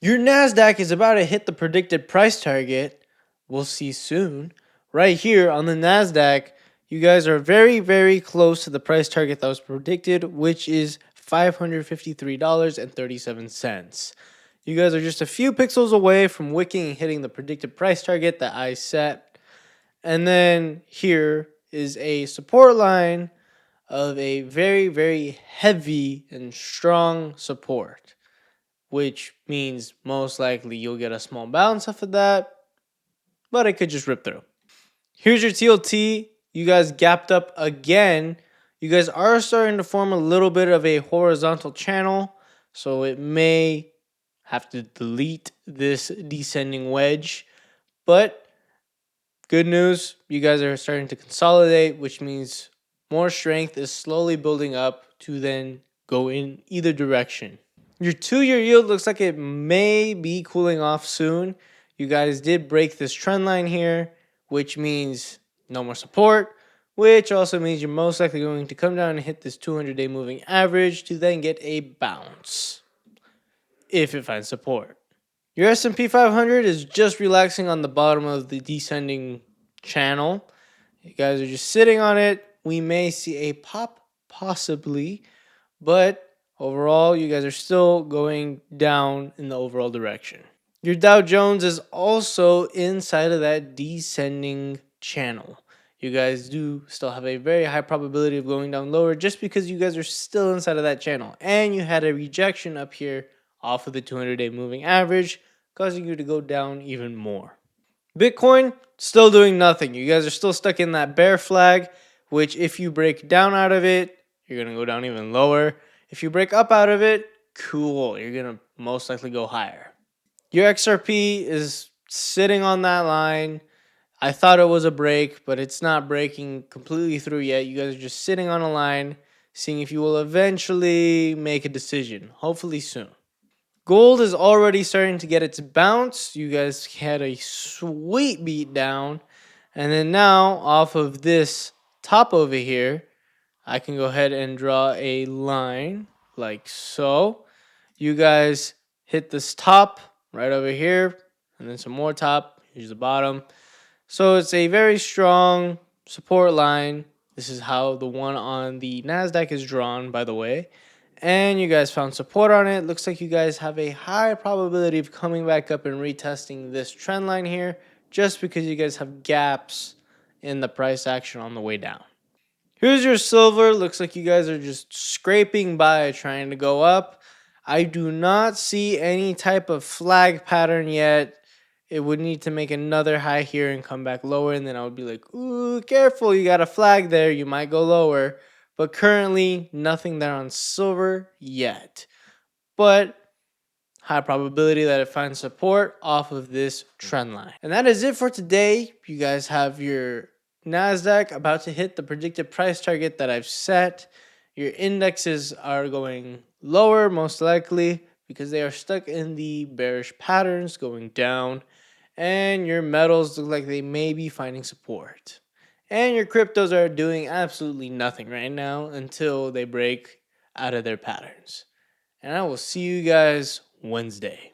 Your NASDAQ is about to hit the predicted price target. We'll see soon. Right here on the NASDAQ, you guys are very, very close to the price target that was predicted, which is $553.37. You guys are just a few pixels away from wicking and hitting the predicted price target that I set. And then here is a support line of a very, very heavy and strong support, which means most likely you'll get a small bounce off of that, but it could just rip through. Here's your TLT. You guys gapped up again. You guys are starting to form a little bit of a horizontal channel, so it may have to delete this descending wedge, but good news, you guys are starting to consolidate, which means more strength is slowly building up to then go in either direction. Your 2-year yield looks like it may be cooling off soon. You guys did break this trend line here, which means no more support, which also means you're most likely going to come down and hit this 200-day moving average to then get a bounce if it finds support. Your S&P 500 is just relaxing on the bottom of the descending channel. You guys are just sitting on it. We may see a pop possibly, but overall, you guys are still going down in the overall direction. Your Dow Jones is also inside of that descending channel. You guys do still have a very high probability of going down lower just because you guys are still inside of that channel. And you had a rejection up here off of the 200-day moving average, causing you to go down even more. Bitcoin, still doing nothing. You guys are still stuck in that bear flag, which if you break down out of it, you're going to go down even lower. If you break up out of it, cool. You're going to most likely go higher. Your XRP is sitting on that line. I thought it was a break, but it's not breaking completely through yet. You guys are just sitting on a line, seeing if you will eventually make a decision, hopefully soon. Gold is already starting to get its bounce. You guys had a sweet beat down. And then now, off of this top over here, I can go ahead and draw a line like so. You guys hit this top right over here, and then some more top. Here's the bottom. So it's a very strong support line. This is how the one on the NASDAQ is drawn, by the way. And you guys found support on it. Looks like you guys have a high probability of coming back up and retesting this trend line here, just because you guys have gaps in the price action on the way down. Here's your silver. Looks like you guys are just scraping by, trying to go up. I do not see any type of flag pattern yet. It would need to make another high here and come back lower, and then I would be like, ooh, careful, you got a flag there, you might go lower. But currently, nothing there on silver yet. But high probability that it finds support off of this trend line. And that is it for today. You guys have your NASDAQ about to hit the predicted price target that I've set. Your indexes are going lower, most likely, because they are stuck in the bearish patterns going down. And your metals look like they may be finding support. And your cryptos are doing absolutely nothing right now until they break out of their patterns. And I will see you guys Wednesday.